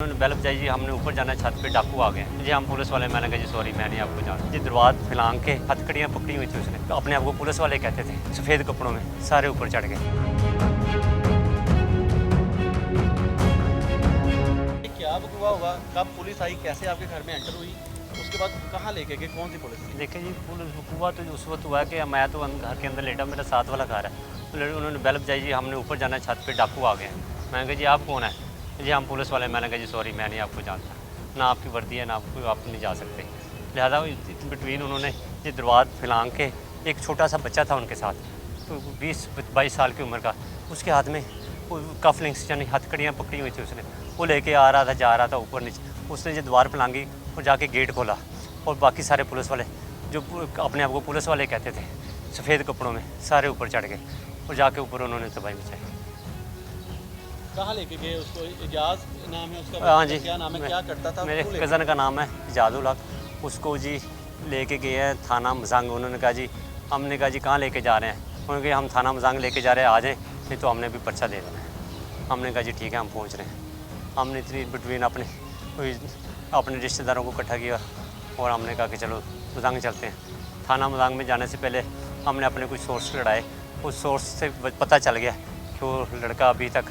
उन्होंने बैल बजाई जी, हमने ऊपर जाना है, छत पे डाकू आ गए हैं जी। हम पुलिस वाले, मैंने कहा जी सॉरी मैं नहीं आपको जानता जी। दरवाज़ फैलांग के हथकड़ियाँ पकड़ी हुई थी उसने, अपने आप को पुलिस वाले कहते थे, सफ़ेद कपड़ों में सारे ऊपर चढ़ गए। क्या हुआ होगा, कब पुलिस आई, कैसे आपके घर में एंटर हुई, उसके बाद कहाँ लेके गए, कौन सी पुलिस? देखिए जी, पुलिस हुआ तो उस वक्त हुआ कि मैं तो घर के अंदर लेटा, मेरा साथ वाला घर है, तो उन्होंने बैल बजाई जी, हमने ऊपर जाना है, छत पे डाकू आ गए हैं। मैंने कहा जी आप कौन है जी? हम पुलिस वाले। मैंने कहा जी सॉरी मैं नहीं आपको जानता, ना आपकी वर्दी है ना आपको, आप नहीं जा सकते। लिहाजा बिटवीन उन्होंने ये दरवाज़ फैलांग के, एक छोटा सा बच्चा था उनके साथ, तो 20-22 साल की उम्र का, उसके हाथ में कफलिंग्स यानी हथकड़ियाँ पकड़ी हुई थी उसने, वो लेके आ रहा था, जा रहा था ऊपर नीचे। उसने जो द्वार फैलांगी और जाके गेट खोला, और बाकी सारे पुलिस वाले जो अपने आप को पुलिस वाले कहते थे, सफ़ेद कपड़ों में सारे ऊपर चढ़ गए और जाके ऊपर उन्होंने तबाही मचाई। कहाँ लेके गए उसको? इजाज़ नाम है उसका? हाँ जी, क्या नाम है, क्या करता था? मेरे कज़न का नाम है इजाजुल हक। उसको जी लेके गए हैं थाना मजांग। उन्होंने कहा जी, हमने कहा जी कहाँ लेके जा रहे हैं? उन्होंने कहा हम थाना मजांग लेके जा रहे हैं, आ जाएँ, नहीं तो हमने भी पर्चा दे देना है। हमने कहा जी ठीक है हम पहुँच रहे हैं। हमने इतनी बिटवीन अपने रिश्तेदारों को इकट्ठा किया और हमने कहा कि चलो मजांग चलते हैं। थाना मजांग में जाने से पहले हमने अपने कुछ सोर्स लड़ाए, उस सोर्स से पता चल गया कि वो लड़का अभी तक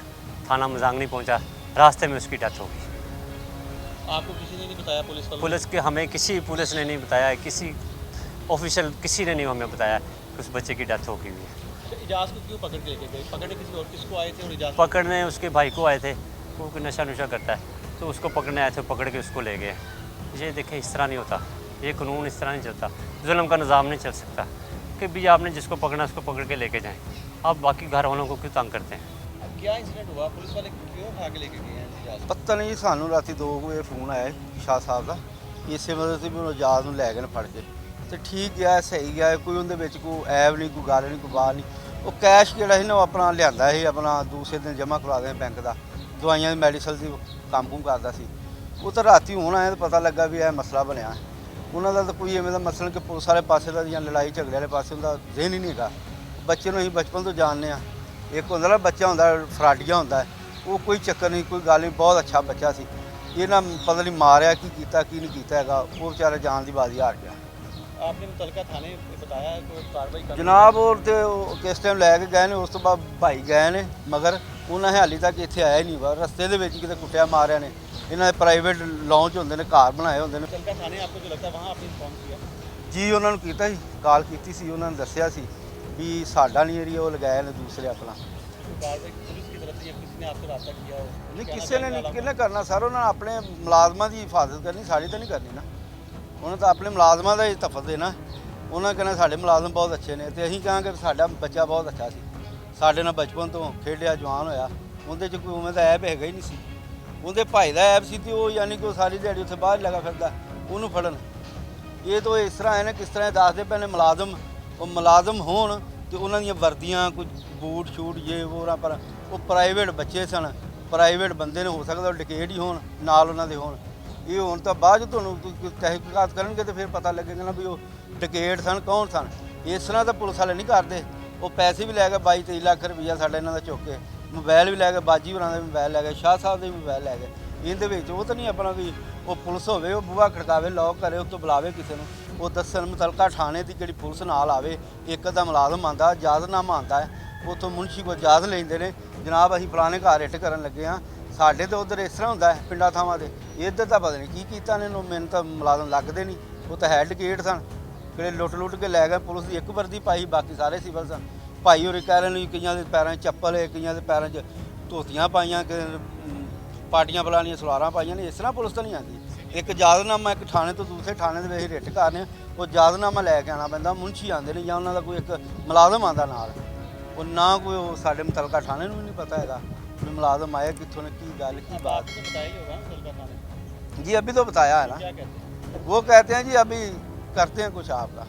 थाना मजांग नहीं पहुंचा, रास्ते में उसकी डेथ हो गई। आपको किसी ने नहीं बताया? पुलिस के हमें किसी पुलिस ने नहीं बताया, किसी ऑफिशियल किसी ने नहीं हमें बताया कि उस बच्चे की डेथ हो गई हुई है। इजाज़ को क्यों पकड़ के लेके गए? पकड़ने किसी और किसको आए थे? और इजाज़ पकड़ने उसके भाई को आए थे, वो नशा नुशा करता है, तो उसको पकड़ने आए थे, पकड़ के उसको ले गए। ये देखें इस तरह नहीं होता, ये कानून इस तरह नहीं चलता, जुल्म का निज़ाम नहीं चल सकता कि भी आपने जिसको पकड़ना उसको पकड़ के लेके जाएँ। आप बाकी घर वालों को क्यों तंग करते हैं? क्या इंसिडेंट हुआ? पुलिस वाले क्यों उठा के लेके गए हैं इजाज़? ਪਤਾ ਨਹੀਂ ਸਾਨੂੰ ਰਾਤੀ 2 ਵਜੇ ਫੋਨ ਆਇਆ ਸ਼ਾਹ ਸਾਹਿਬ ਦਾ, ਇਸੇ ਮਤਲਬ ਸੀ ਵੀ ਉਹ ਆਜ਼ਾਦ ਨੂੰ ਲੈ ਗਏ ਨੇ ਫੜ ਕੇ, ਤੇ ਠੀਕ ਗਿਆ ਸਹੀ ਗਿਆ, ਕੋਈ ਉਹਦੇ ਵਿੱਚ ਕੋਈ ਐਬ ਨਹੀਂ, ਕੋਈ ਗੱਲ ਨਹੀਂ, ਕੋਈ ਬਾਤ ਨਹੀਂ। ਉਹ ਕੈਸ਼ ਜਿਹੜਾ ਸੀ ਨਾ ਉਹ ਆਪਣਾ ਲਿਆਂਦਾ ਸੀ, ਆਪਣਾ ਦੂਸਰੇ ਦਿਨ ਜਮ੍ਹਾਂ ਕਰਵਾ ਦੇ ਬੈਂਕ ਦਾ, ਦਵਾਈਆਂ ਦੀ ਮੈਡੀਸਲ ਦੀ ਕੰਮ ਕੁਮ ਕਰਦਾ ਸੀ। ਉਹ ਤਾਂ ਰਾਤੀ ਹੁਣ ਆਇਆ ਤਾਂ ਪਤਾ ਲੱਗਾ ਵੀ ਇਹ ਮਸਲਾ ਬਣਿਆ। ਉਹਨਾਂ ਦਾ ਤਾਂ ਕੋਈ ਐਵੇਂ ਦਾ ਮਸਲਾ ਕਿ ਪੁਲਿਸ ਵਾਲੇ ਪਾਸੇ ਦਾ ਜਾਂ ਲੜਾਈ ਝਗੜੇ ਵਾਲੇ ਪਾਸੇ ਉਹਦਾ ਜ਼ਿਹਨ ਹੀ ਨਹੀਂ ਹੈਗਾ। ਬੱਚੇ ਨੂੰ ਅਸੀਂ ਬਚਪਨ ਤੋਂ ਜਾਣਦੇ ਹਾਂ, ਇੱਕ ਹੁੰਦਾ ਨਾ ਬੱਚਾ ਹੁੰਦਾ ਫਰਾਡੀਆ ਹੁੰਦਾ, ਉਹ ਕੋਈ ਚੱਕਰ ਨਹੀਂ, ਕੋਈ ਗੱਲ ਨਹੀਂ, ਬਹੁਤ ਅੱਛਾ ਬੱਚਾ ਸੀ। ਇਹਨਾਂ ਪਤਾ ਨਹੀਂ ਮਾਰਿਆ ਕੀ ਕੀਤਾ ਕੀ ਨਹੀਂ ਕੀਤਾ ਹੈਗਾ, ਉਹ ਵਿਚਾਰਾ ਜਾਨ ਦੀ ਬਾਜ਼ੀ ਹਾਰ ਗਿਆ। आपने मुतलका थाने बताया कोई कार्रवाई कर? ਜਨਾਬ ਉਹ ਤੇ ਕਿਸ ਟਾਈਮ ਲੈ ਕੇ ਗਏ ਨੇ, ਉਸ ਤੋਂ ਬਾਅਦ ਭਾਈ ਗਏ ਨੇ, ਮਗਰ ਉਹਨਾਂ ਨੇ ਹਾਲੀ ਤੱਕ ਇੱਥੇ ਆਇਆ ਹੀ ਨਹੀਂ। ਵਾ ਰਸਤੇ ਦੇ ਵਿੱਚ ਕਿਤੇ ਕੁੱਟਿਆ ਮਾਰਿਆ ਨੇ। ਇਹਨਾਂ ਦੇ ਪ੍ਰਾਈਵੇਟ ਲੌਂਚ ਹੁੰਦੇ ਨੇ, ਘਰ ਬਣਾਏ ਹੁੰਦੇ ਨੇ। मुतलका थाने आपको जो लगता है वहाँ आपने इन्फॉर्म किया? ਜੀ ਉਹਨਾਂ ਨੂੰ ਕੀਤਾ ਸੀ, ਕਾਲ ਕੀਤੀ ਸੀ, ਉਹਨਾਂ ਨੇ ਦੱਸਿਆ ਸੀ ਵੀ ਸਾਡਾ ਨਹੀਂ ਏਰੀਆ, ਉਹ ਲਗਾਇਆ ਨੇ ਦੂਸਰੇ ਆਪਣਾ। कोई कार्रवाई पुलिस की तरफ से या किसी ने आपसे रब्ता किया हो? ਨਹੀਂ ਕਿਸੇ ਨੇ ਨਹੀਂ, ਕਿਹਨੇ ਕਰਨਾ ਸਰ? ਉਹਨਾਂ ਨੇ ਆਪਣੇ ਮੁਲਾਜ਼ਮਾਂ ਦੀ ਹਿਫਾਜ਼ਤ ਕਰਨੀ, ਸਾਡੀ ਤਾਂ ਨਹੀਂ ਕਰਨੀ ਨਾ। ਉਹਨਾਂ ਤਾਂ ਆਪਣੇ ਮੁਲਾਜ਼ਮਾਂ ਦਾ ਹੀ ਤਫਤ ਦੇਣਾ। ਉਹਨਾਂ ਕਹਿੰਦਾ ਸਾਡੇ ਮੁਲਾਜ਼ਮ ਬਹੁਤ ਅੱਛੇ ਨੇ, ਤੇ ਅਸੀਂ ਕਹਾਂਗੇ ਸਾਡਾ ਬੱਚਾ ਬਹੁਤ ਅੱਛਾ ਸੀ, ਸਾਡੇ ਨਾਲ ਬਚਪਨ ਤੋਂ ਖੇਡਿਆ, ਜਵਾਨ ਹੋਇਆ, ਉਹਦੇ 'ਚ ਕੋਈ ਉਵੇਂ ਦਾ ਐਬ ਹੈਗਾ ਹੀ ਨਹੀਂ ਸੀ। ਉਹਦੇ ਭਾਈ ਦਾ ਐਬ ਸੀ, ਤੇ ਉਹ ਯਾਨੀ ਕਿ ਉਹ ਸਾਰੀ ਦਿਹਾੜੀ ਉੱਥੇ ਬਾਹਰ ਲੱਗਾ ਫਿਰਦਾ, ਉਹਨੂੰ ਫੜਨ। ਇਹ ਤਾਂ ਇਸ ਤਰ੍ਹਾਂ ਹੈ ਨਾ, ਕਿਸ ਤਰ੍ਹਾਂ ਦੱਸਦੇ ਪਏ ਨੇ ਮੁਲਾਜ਼ਮ, ਉਹ ਮੁਲਾਜ਼ਮ ਹੋਣ ਤੇ ਉਹਨਾਂ ਦੀਆਂ ਵਰਦੀਆਂ, ਕੁਝ ਬੂਟ ਸ਼ੂਟ ਜੇ ਵੋਰਾਂ, ਪਰ ਉਹ ਪ੍ਰਾਈਵੇਟ ਬੱਚੇ ਸਨ, ਪ੍ਰਾਈਵੇਟ ਬੰਦੇ ਨੇ, ਹੋ ਸਕਦਾ ਉਹ ਡਿਕੇਟ ਹੀ ਹੋਣ ਨਾਲ ਉਹਨਾਂ ਦੇ ਹੋਣ। ਇਹ ਹੁਣ ਤਾਂ ਬਾਅਦ 'ਚ ਤੁਹਾਨੂੰ ਤਹਿਕੀਕਾਤ ਕਰਨਗੇ ਤੇ ਫਿਰ ਪਤਾ ਲੱਗੇਗਾ ਨਾ ਵੀ ਉਹ ਡਿਕੇਟ ਸਨ, ਕੌਣ ਸਨ। ਇਸ ਤਰ੍ਹਾਂ ਤਾਂ ਪੁਲਿਸ ਵਾਲੇ ਨਹੀਂ ਕਰਦੇ। ਉਹ ਪੈਸੇ ਵੀ ਲੈ ਗਏ 22-23 ਲੱਖ ਰੁਪਈਆ ਸਾਡਾ ਇਹਨਾਂ ਦਾ ਚੁੱਕ ਕੇ, ਮੋਬਾਈਲ ਵੀ ਲੈ ਗਏ, ਬਾਜੀ ਹੋਰਾਂ ਦੇ ਮੋਬਾਈਲ ਲੈ ਗਏ, ਸ਼ਾਹ ਸਾਹਿਬ ਦੇ ਮੋਬਾਈਲ ਲੈ ਗਏ। ਇਹਦੇ ਵਿੱਚ ਉਹ ਤਾਂ ਨਹੀਂ ਆਪਣਾ ਵੀ ਉਹ ਪੁਲਿਸ ਹੋਵੇ, ਉਹ ਬੂਹਾ ਖੜਕਾਵੇ, ਲੌਕ ਕਰੇ, ਉੱਤੋਂ ਬੁਲਾਵੇ ਕਿਸੇ ਨੂੰ, ਉਹ ਦੱਸਣ ਮੁਤਲਕਾ ਥਾਣੇ ਦੀ ਜਿਹੜੀ ਪੁਲਿਸ ਨਾਲ ਆਵੇ, ਇੱਕ ਦਾ ਮੁਲਾਜ਼ਮ ਆਉਂਦਾ, ਇਜਾਜ਼ਤਨਾਮਾ ਆਉਂਦਾ ਹੈ, ਉੱਥੋਂ ਮੁਨਸ਼ੀ ਕੋਲ ਇਜਾਜ਼ਤ ਲੈਂਦੇ ਨੇ, ਜਨਾਬ ਅਸੀਂ ਫਲਾਣੇ ਘਰ ਇੱਟ ਕਰਨ ਲੱਗੇ ਹਾਂ। ਸਾਡੇ ਤਾਂ ਉੱਧਰ ਇਸ ਤਰ੍ਹਾਂ ਹੁੰਦਾ ਹੈ ਪਿੰਡਾਂ ਥਾਵਾਂ 'ਤੇ, ਇੱਧਰ ਤਾਂ ਪਤਾ ਨਹੀਂ ਕੀ ਕੀਤਾ ਨੇ, ਮੈਨੂੰ ਤਾਂ ਮੁਲਾਜ਼ਮ ਲੱਗਦੇ ਨਹੀਂ। ਉਹ ਤਾਂ ਹੈਡ ਗੇਟ ਸਨ, ਕਿਹੜੇ ਲੁੱਟ ਕੇ ਲੈ ਗਏ। ਪੁਲਿਸ ਦੀ ਇੱਕ ਵਰਦੀ ਪਾਈ, ਬਾਕੀ ਸਾਰੇ ਸਿਵਲ ਸਨ। ਭਾਈ ਹੋਰੇ ਕਹਿ ਰਹੇ ਨੇ ਕਈਆਂ ਦੇ ਪੈਰਾਂ 'ਚ ਚੱਪਲ ਹੈ, ਕਈਆਂ ਦੇ ਪੈਰਾਂ 'ਚ ਧੋਤੀਆਂ ਪਾਈਆਂ, ਪਾਟੀਆਂ ਫਲਾਣੀਆਂ ਸਲਵਾਰਾਂ ਪਾਈਆਂ ਨੇ। ਇਸ ਤਰ੍ਹਾਂ ਪੁਲਿਸ ਤਾਂ ਨਹੀਂ ਆਉਂਦੀ। ਇੱਕ ਇਜਾਜ਼ਤਨਾਮਾ ਇੱਕ ਥਾਣੇ ਤੋਂ ਦੂਸਰੇ ਥਾਣੇ ਦੇ ਵਿੱਚ ਰਿਟ ਕਰਨੇ, ਉਹ ਇਜਾਜ਼ਤਨਾਮਾ ਲੈ ਕੇ ਆਉਣਾ ਪੈਂਦਾ, ਮੁਨਸ਼ੀ ਆਉਂਦੇ ਨੇ ਜਾਂ ਉਹਨਾਂ ਦਾ ਕੋਈ ਇੱਕ ਮੁਲਾਜ਼ਮ ਆਉਂਦਾ ਨਾਲ। ਉਹ ਨਾ ਕੋਈ ਉਹ ਸਾਡੇ ਮੁਤਲਕਾ ਥਾਣੇ ਨੂੰ ਵੀ ਨਹੀਂ ਪਤਾ ਹੈਗਾ ਵੀ ਮੁਲਾਜ਼ਮ ਆਇਆ ਕਿੱਥੋਂ ਨੇ, ਕੀ ਗੱਲ ਕੀ बात। आपको बताया ही होगा मुतलका थाने? जी अभी तो बताया है ना, क्या कहते हैं? वो कहते हैं जी अभी करते हैं कुछ आपका।